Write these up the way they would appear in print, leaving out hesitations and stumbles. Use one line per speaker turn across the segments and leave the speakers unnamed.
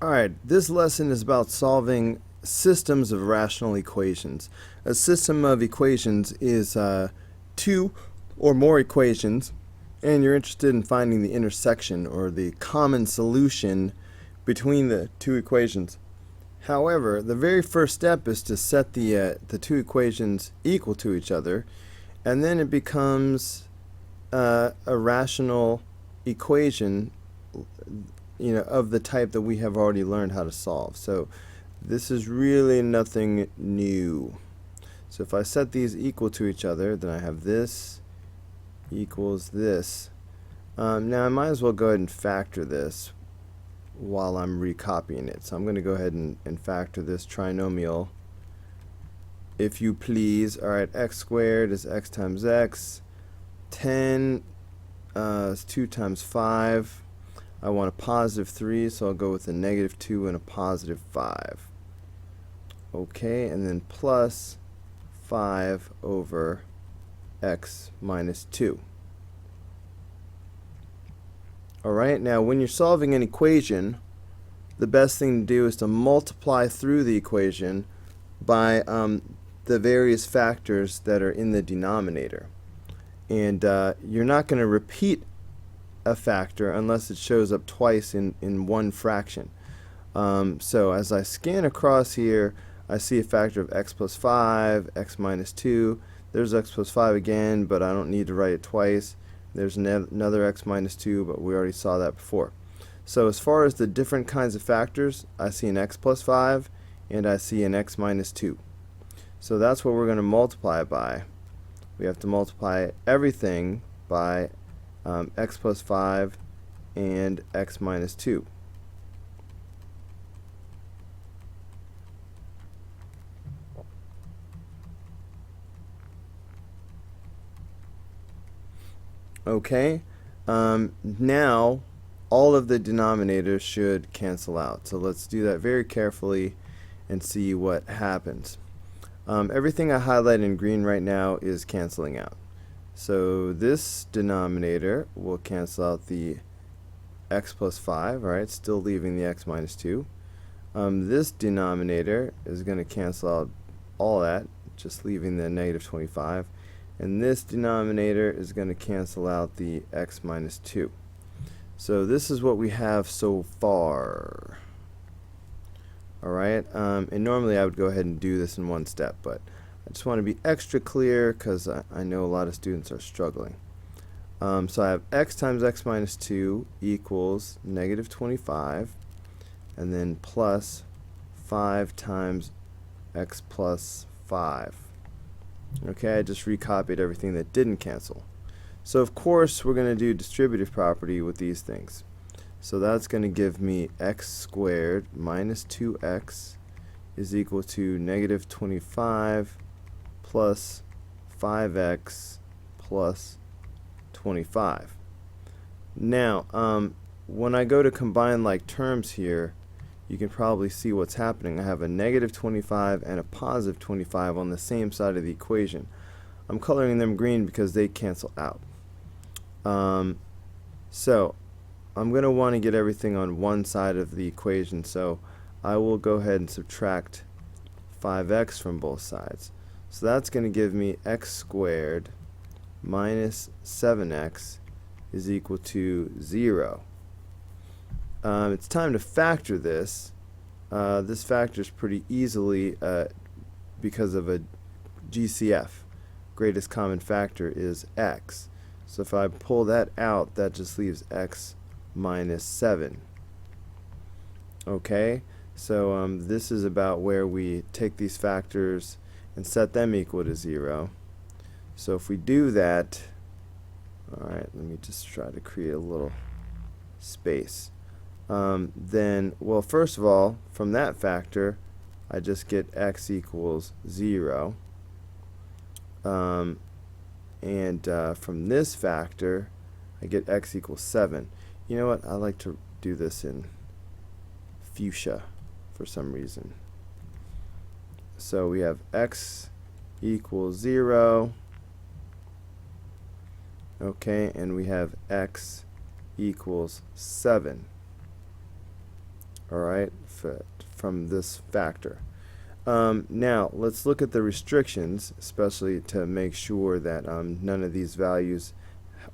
Alright, this lesson is about solving systems of rational equations. A system of equations is two or more equations, and you're interested in finding the intersection or the common solution between the two equations. However, the very first step is to set the two equations equal to each other, and then it becomes a rational equation, of the type that we have already learned how to solve. So this is really nothing new. So if I set these equal to each other, then I have this equals this. Now I might as well go ahead and factor this while I'm recopying it. So I'm going to go ahead and factor this trinomial, if you please. Alright, x squared is x times x. 10 is 2 times 5. I want a positive 3, so I'll go with a negative 2 and a positive 5. Okay, and then plus 5 over x minus 2. Alright, now when you're solving an equation, the best thing to do is to multiply through the equation by the various factors that are in the denominator. And you're not going to repeat a factor unless it shows up twice in one fraction. So as I scan across here, I see a factor of x plus 5, x minus 2. There's x plus 5 again, but I don't need to write it twice. There's another x minus 2, but we already saw that before. So as far as the different kinds of factors, I see an x plus 5 and I see an x minus 2. So that's what we're going to multiply it by. We have to multiply everything by x plus 5 and x minus 2. Okay, now all of the denominators should cancel out. So let's do that very carefully and see what happens. Everything I highlight in green right now is canceling out. So this denominator will cancel out the x plus 5, right? Still leaving the x minus 2. This denominator is going to cancel out all that, just leaving the negative 25. And this denominator is going to cancel out the x minus 2. So this is what we have so far. Alright, and normally I would go ahead and do this in one step, but I just want to be extra clear because I know a lot of students are struggling. So I have x times x minus 2 equals negative 25, and then plus 5 times x plus 5. Okay, I just recopied everything that didn't cancel. So of course we're going to do distributive property with these things. So that's going to give me x squared minus 2x is equal to negative 25 plus 5x plus 25. Now, when I go to combine like terms here, you can probably see what's happening. I have a negative 25 and a positive 25 on the same side of the equation. I'm coloring them green because they cancel out. So I'm going to want to get everything on one side of the equation, so I will go ahead and subtract 5x from both sides. So that's going to give me x squared minus 7x is equal to 0. It's time to factor this. This factors pretty easily because of a GCF. Greatest common factor is x. So if I pull that out, that just leaves x minus 7. Okay, so this is about where we take these factors and set them equal to 0. So if we do that, alright, let me just try to create a little space. Then, well, first of all, from that factor, I just get x equals 0. And from this factor, I get x equals 7. You know what? I like to do this in fuchsia for some reason. So we have x equals 0. Okay, and we have x equals 7. alright, from this factor. Now, let's look at the restrictions, especially to make sure that none of these values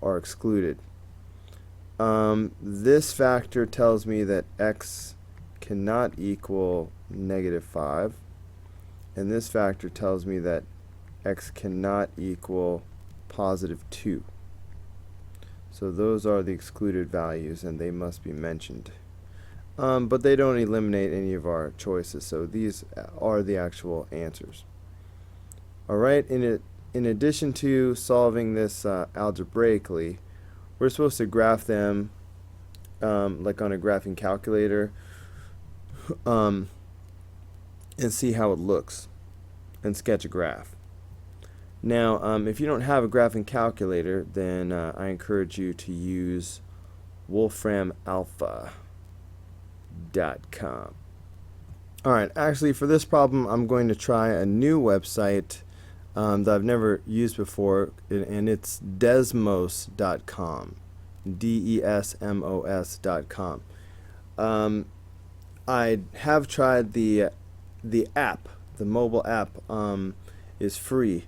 are excluded. This factor tells me that x cannot equal -5, and this factor tells me that x cannot equal +2. So those are the excluded values, and they must be mentioned. But they don't eliminate any of our choices, so these are the actual answers. Alright, in addition to solving this algebraically, we're supposed to graph them like on a graphing calculator and see how it looks and sketch a graph. Now, if you don't have a graphing calculator, then I encourage you to use wolframalpha.com. Alright, actually for this problem I'm going to try a new website that I've never used before, and it's desmos.com. desmos.com. I have tried the app. The mobile app is free,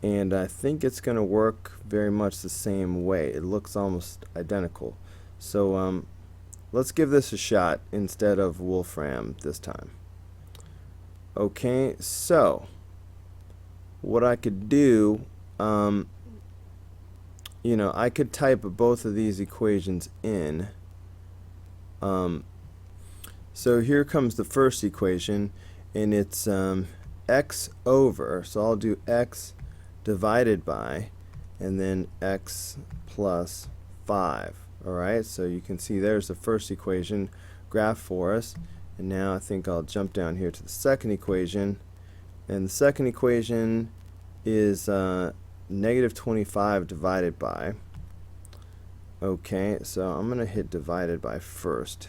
and I think it's going to work very much the same way. It looks almost identical. So let's give this a shot instead of Wolfram this time. Okay, so what I could do, I could type both of these equations in. So here comes the first equation, and it's x over, so I'll do x divided by, and then x plus 5. Alright, so you can see there's the first equation graph for us, and now I think I'll jump down here to the second equation, and the second equation is -25 divided by. Okay, so I'm going to hit divided by first.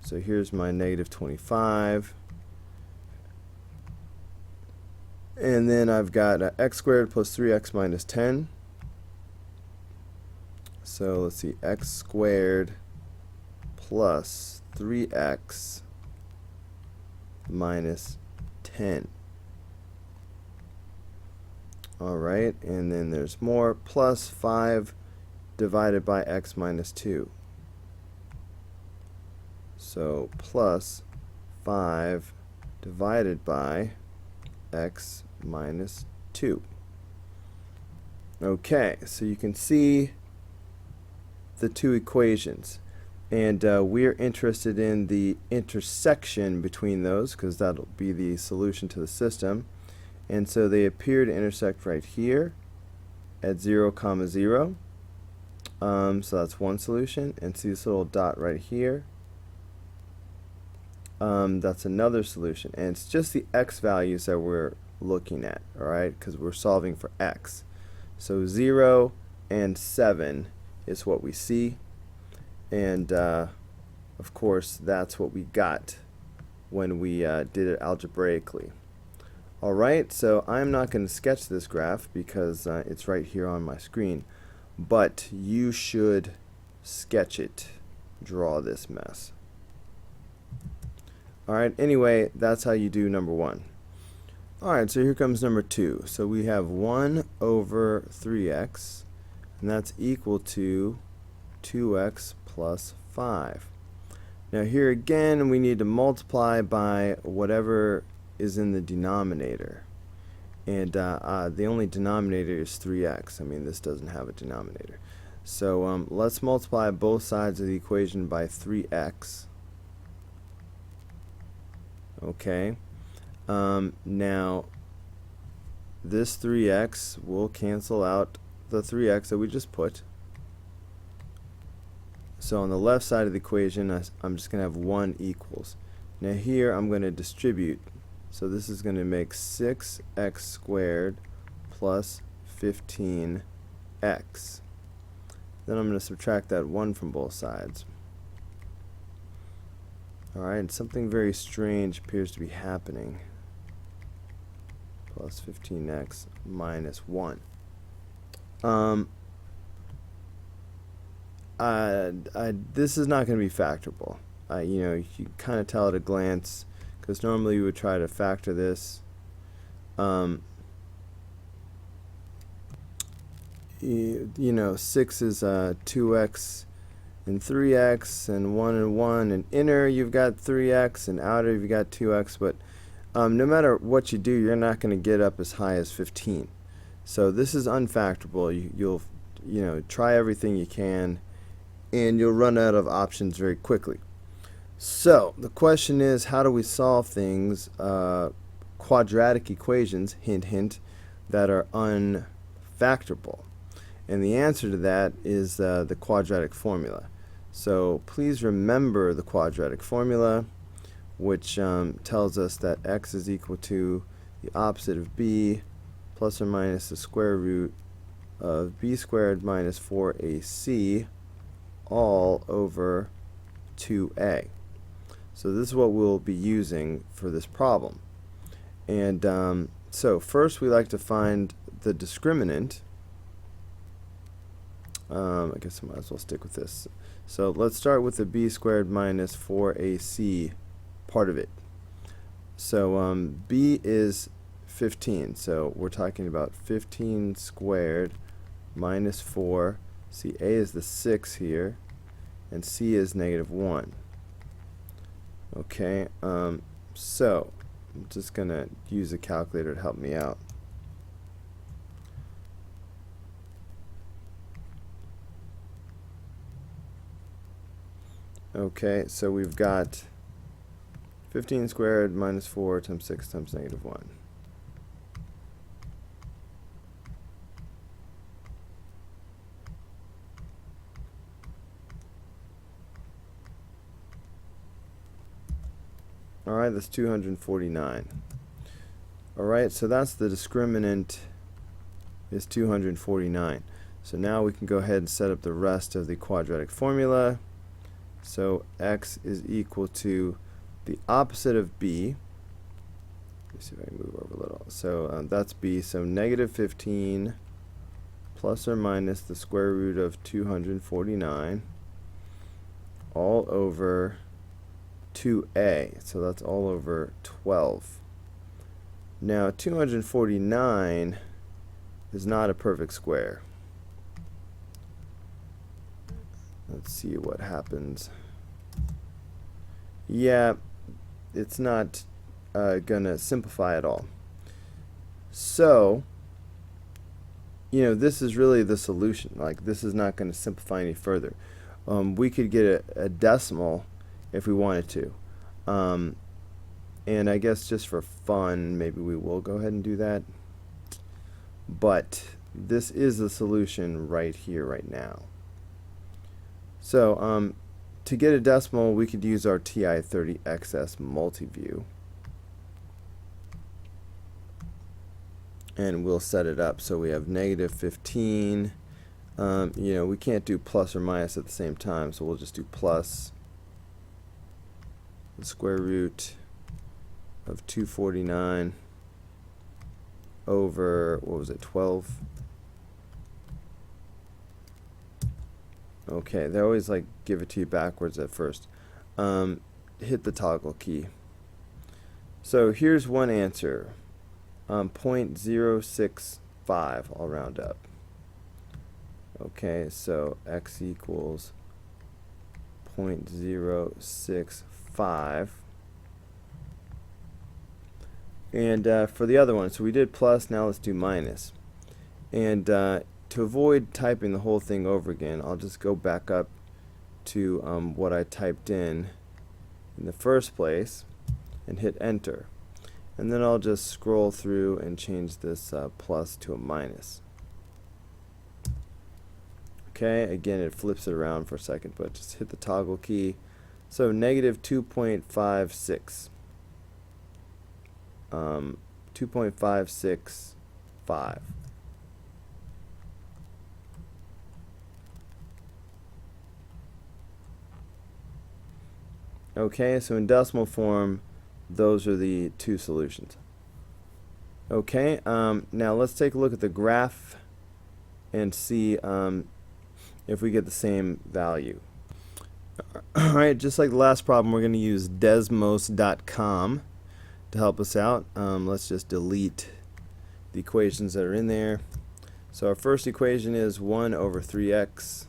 So here's my -25, and then I've got x squared plus 3x minus 10. So let's see, x squared plus 3x minus 10. Alright, and then there's more, plus 5 divided by x minus 2. So plus 5 divided by x minus 2. Okay, so you can see the two equations, and we're interested in the intersection between those because that'll be the solution to the system. And so they appear to intersect right here at 0, 0. So that's one solution, and see this little dot right here, that's another solution, and it's just the x values that we're looking at, alright, because we're solving for x. So 0 and 7 is what we see, and of course that's what we got when we did it algebraically. Alright, so I'm not going to sketch this graph because it's right here on my screen, but you should sketch it, draw this mess. Alright, anyway, that's how you do number 1. Alright, so here comes number 2. So we have 1 over 3x, and that's equal to 2x plus 5. Now here again we need to multiply by whatever is in the denominator, and the only denominator is 3x. I mean, this doesn't have a denominator. So let's multiply both sides of the equation by 3x. Okay, now this 3x will cancel out the 3x that we just put. So on the left side of the equation, I'm just going to have 1 equals. Now here I'm going to distribute. So this is going to make 6x squared plus 15x. Then I'm going to subtract that 1 from both sides. Alright, something very strange appears to be happening. Plus 15x minus 1. This is not going to be factorable. you know, you can kind of tell at a glance, because normally you would try to factor this. You know, 6 is 2x and 3x, and 1 and 1, and inner you've got 3x, and outer you've got 2x, but no matter what you do, you're not going to get up as high as 15. So this is unfactorable. You'll try everything you can, and you'll run out of options very quickly. So the question is, how do we solve things, quadratic equations, hint hint, that are unfactorable? And the answer to that is the quadratic formula. So please remember the quadratic formula, which tells us that x is equal to the opposite of b plus or minus the square root of b squared minus 4ac all over 2a. So this is what we'll be using for this problem. And so first we like to find the discriminant. I guess I might as well stick with this. So let's start with the b squared minus 4ac part of it. So b is 15, so we're talking about 15 squared minus 4. See, a is the 6 here, and c is negative 1. Okay, so I'm just going to use a calculator to help me out. Okay, so we've got 15 squared minus 4 times 6 times negative 1. Alright, that's 249. Alright, so that's the discriminant is 249. So now we can go ahead and set up the rest of the quadratic formula. So x is equal to the opposite of b. Let me see if I can move over a little. So that's b. So negative 15 plus or minus the square root of 249 all over 2a. So that's all over 12. Now 249 is not a perfect square. Let's see what happens. Yeah, it's not gonna simplify at all. So, this is really the solution. Like, this is not going to simplify any further. We could get a decimal if we wanted to. And I guess just for fun, maybe we will go ahead and do that. But this is the solution right here, right now. So to get a decimal, we could use our TI-30XS multiview. And we'll set it up so we have negative 15. We can't do plus or minus at the same time, so we'll just do plus the square root of 249 over, what was it, 12? Okay, they always like give it to you backwards at first. Hit the toggle key. So here's one answer. 0.065, I'll round up. Okay, so x equals 0.065. And for the other one, so we did plus, now let's do minus. And to avoid typing the whole thing over again, I'll just go back up to what I typed in the first place and hit enter. And then I'll just scroll through and change this plus to a minus. Okay, again it flips it around for a second, but just hit the toggle key. So negative 2.56. 2.565. Okay, so in decimal form, those are the two solutions. Okay, now let's take a look at the graph and see if we get the same value. Alright, just like the last problem, we're going to use desmos.com to help us out. Let's just delete the equations that are in there. So our first equation is 1 over 3x.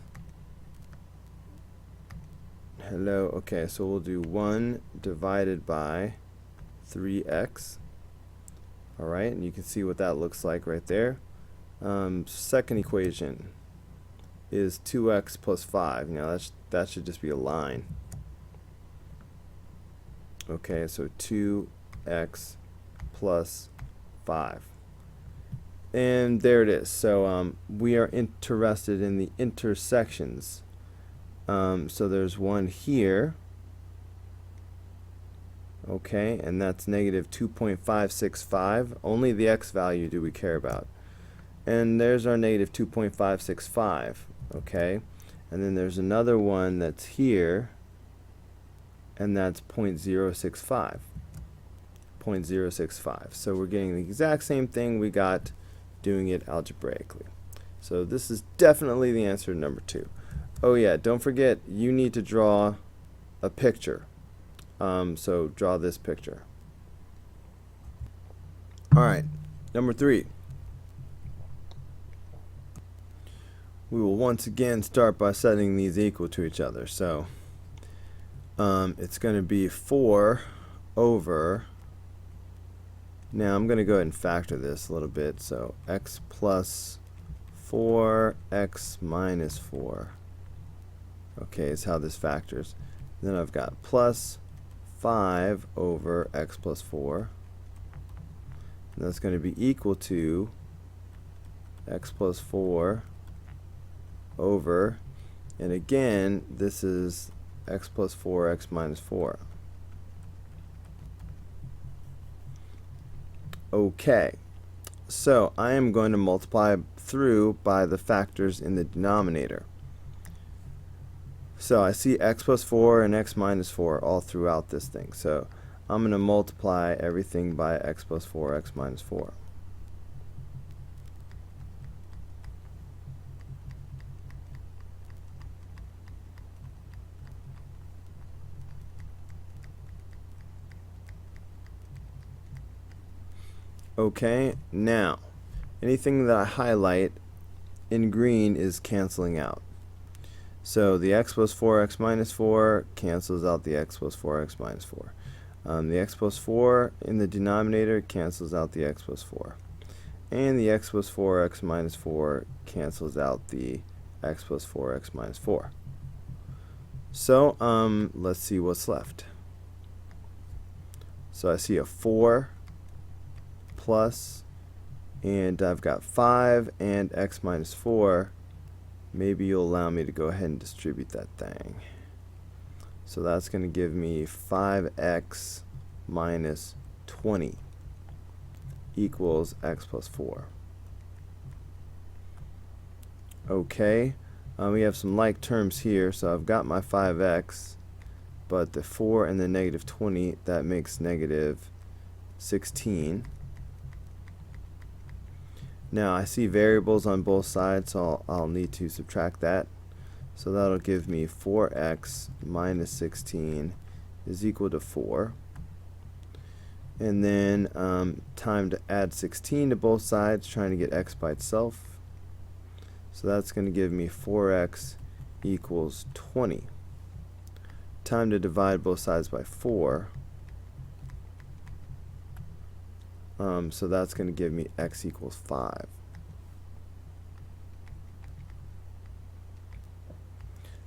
Hello, okay, so we'll do 1 divided by 3x. Alright, and you can see what that looks like right there. Second equation is 2x plus 5. That should just be a line. Okay, so 2x plus 5. And there it is. So we are interested in the intersections. So there's one here. Okay, and that's negative 2.565. Only the x value do we care about. And there's our negative 2.565. Okay, and then there's another one that's here, and that's 0.065. 0.065. So we're getting the exact same thing we got doing it algebraically. So this is definitely the answer to number 2. Oh yeah, don't forget, you need to draw a picture. So draw this picture. Alright, number 3. We will once again start by setting these equal to each other. So it's going to be 4 over, now I'm going to go ahead and factor this a little bit. So x plus 4, x minus 4. Okay, is how this factors. Then I've got plus 5 over x plus 4. And that's going to be equal to x plus 4 over, and again, this is x plus 4, x minus 4. Okay, so I am going to multiply through by the factors in the denominator. So I see x plus 4 and x minus 4 all throughout this thing. So I'm going to multiply everything by x plus 4, x minus 4. Okay, now anything that I highlight in green is canceling out. So the x plus 4, x minus 4 cancels out the x plus 4, x minus 4. The x plus 4 in the denominator cancels out the x plus 4. And the x plus 4, x minus 4 cancels out the x plus 4, x minus 4. So let's see what's left. So I see a 4 plus, and I've got 5 and x minus 4. Maybe you'll allow me to go ahead and distribute that thing. So that's going to give me 5x minus 20 equals x plus 4. Okay, we have some like terms here, so I've got my 5x, but the 4 and the negative 20, that makes negative 16. Now I see variables on both sides, so I'll need to subtract that. So that'll give me 4x minus 16 is equal to 4. And then time to add 16 to both sides, trying to get x by itself. So that's going to give me 4x equals 20. Time to divide both sides by 4. So that's going to give me x equals 5.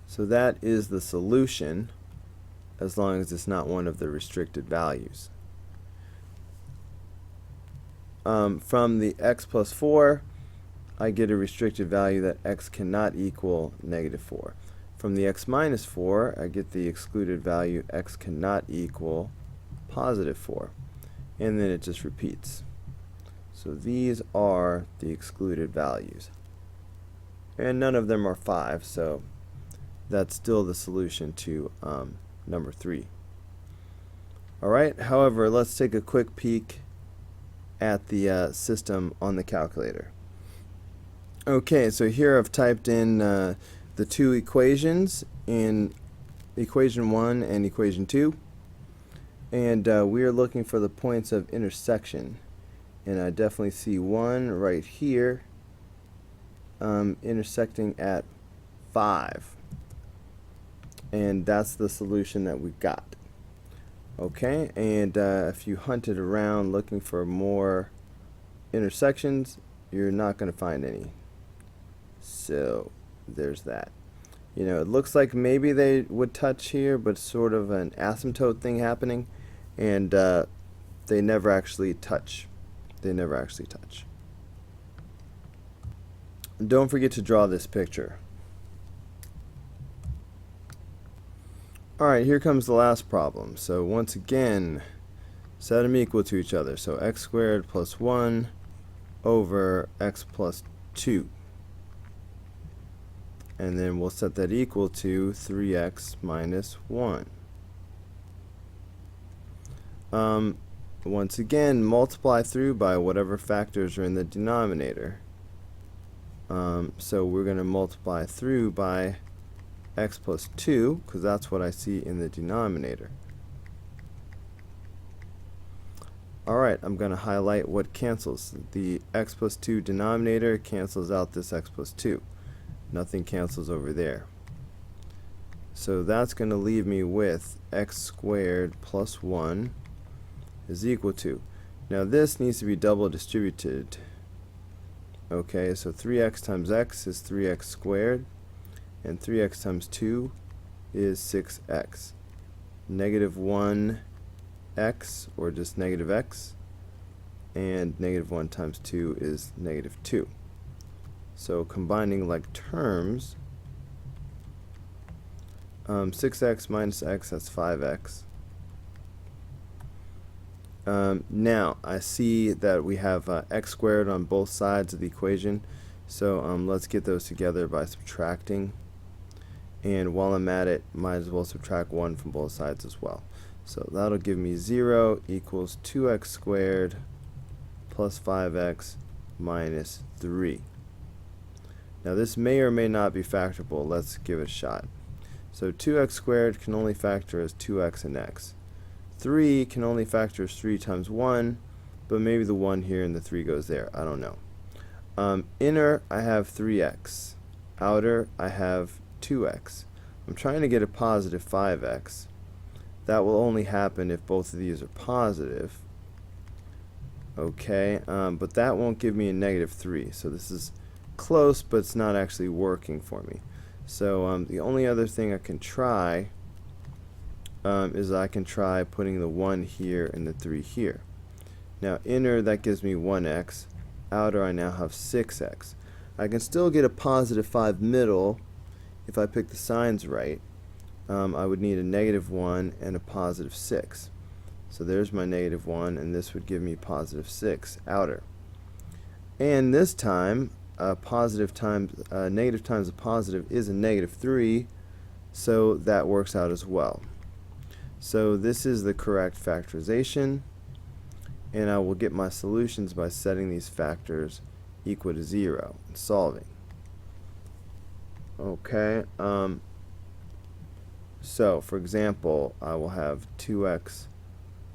So that is the solution, as long as it's not one of the restricted values. From the x plus 4, I get a restricted value that x cannot equal negative 4. From the x minus 4, I get the excluded value x cannot equal positive 4. And then it just repeats. So these are the excluded values. And none of them are 5, so that's still the solution to number 3. Alright, however, let's take a quick peek at the system on the calculator. Okay, so here I've typed in the two equations in equation 1 and equation 2, and we are looking for the points of intersection, and I definitely see one right here intersecting at 5, and that's the solution that we got. Okay, and if you hunted around looking for more intersections, you're not going to find any. So there's that. You know, it looks like maybe they would touch here, but sort of an asymptote thing happening, and they never actually touch. They never actually touch. And don't forget to draw this picture. Alright, here comes the last problem. So once again, set them equal to each other. So x squared plus 1 over x plus 2. And then we'll set that equal to 3x minus 1. Once again, multiply through by whatever factors are in the denominator. So we're going to multiply through by x plus 2, because that's what I see in the denominator. Alright, I'm going to highlight what cancels. The x plus 2 denominator cancels out this x plus 2. Nothing cancels over there. So that's going to leave me with x squared plus 1 is equal to. Now this needs to be double distributed. Okay, so 3x times x is 3x squared, and 3x times 2 is 6x. Negative 1x, or just negative x, and negative 1 times 2 is negative 2. So combining like terms, 6x minus x, that's 5x. Now I see that we have x squared on both sides of the equation, so let's get those together by subtracting. And while I'm at it, might as well subtract 1 from both sides as well. So that'll give me 0 equals 2x squared plus 5x minus 3. Now this may or may not be factorable. Let's give it a shot. So 2x squared can only factor as 2x and x. 3 can only factor as 3 times 1, but maybe the 1 here and the 3 goes there. I don't know. Inner, I have 3x. Outer, I have 2x. I'm trying to get a positive 5x. That will only happen if both of these are positive. Okay, but that won't give me a negative 3. So this is close, but it's not actually working for me. So the only other thing I can try is I can try putting the 1 here and the 3 here. Now inner, that gives me 1x. Outer, I now have 6x. I can still get a positive 5 middle if I pick the signs right. I would need a negative 1 and a positive 6. So there's my negative 1, and this would give me positive 6 outer. And this time, negative times a positive is a negative 3, so that works out as well. So this is the correct factorization, and I will get my solutions by setting these factors equal to 0 and solving. Okay, so for example, I will have 2x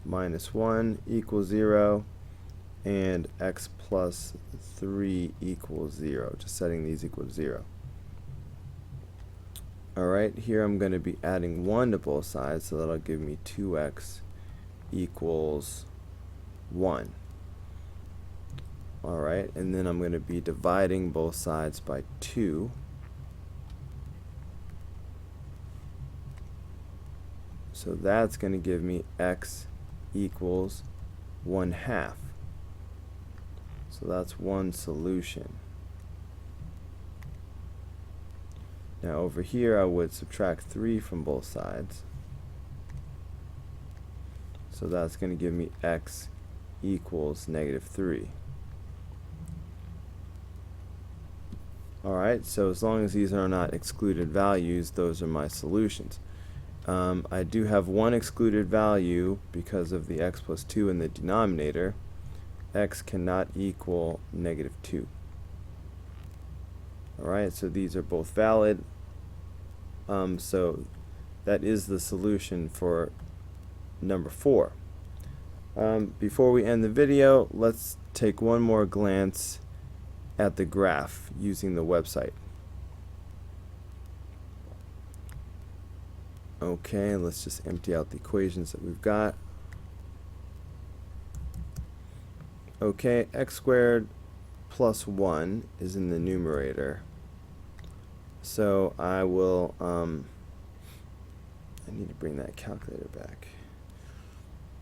minus 1 equals 0 and x plus 3 equals 0, just setting these equal to 0. Alright, here I'm going to be adding 1 to both sides, so that'll give me 2x equals 1. Alright, and then I'm going to be dividing both sides by 2. So that's going to give me x equals 1/2. So that's one solution. Now over here I would subtract 3 from both sides. So that's going to give me x equals negative 3. Alright, so as long as these are not excluded values, those are my solutions. I do have one excluded value because of the x plus 2 in the denominator. X cannot equal negative 2. Alright, so these are both valid. So that is the solution for number 4. Before we end the video, let's take one more glance at the graph using the website. Okay, let's just empty out the equations that we've got. Okay, x squared plus 1 is in the numerator. So I will, I need to bring that calculator back.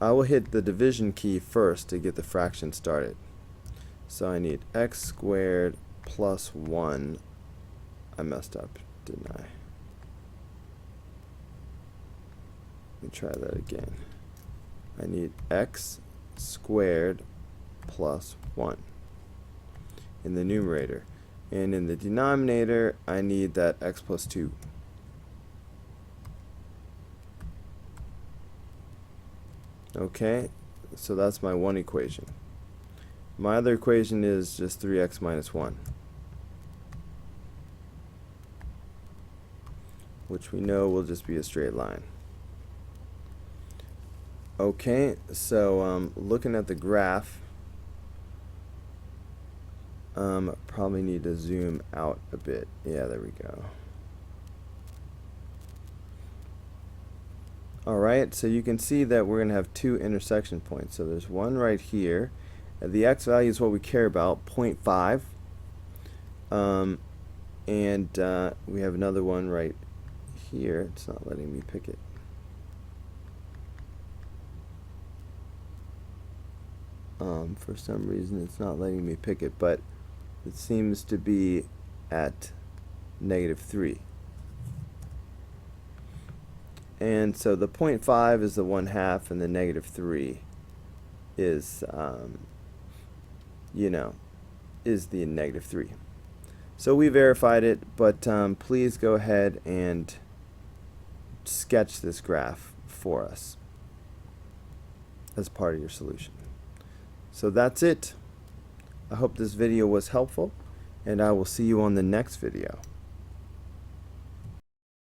I will hit the division key first to get the fraction started. So I need x squared plus 1. I messed up, didn't I? Let me try that again. I need x squared plus 1 in the numerator. And in the denominator, I need that x plus 2. Okay, so that's my one equation. My other equation is just 3x minus 1, which we know will just be a straight line. Okay, so looking at the graph, probably need to zoom out a bit. Yeah, there we go. Alright, so you can see that we're going to have two intersection points. So there's one right here. The x value is what we care about, 0.5. And we have another one right here. It's not letting me pick it. For some reason it's not letting me pick it, but it seems to be at -3. And so the 0.5 is the 1/2, and the -3 is, is the -3. So we verified it, but please go ahead and sketch this graph for us as part of your solution. So that's it. I hope this video was helpful, and I will see you on the next video.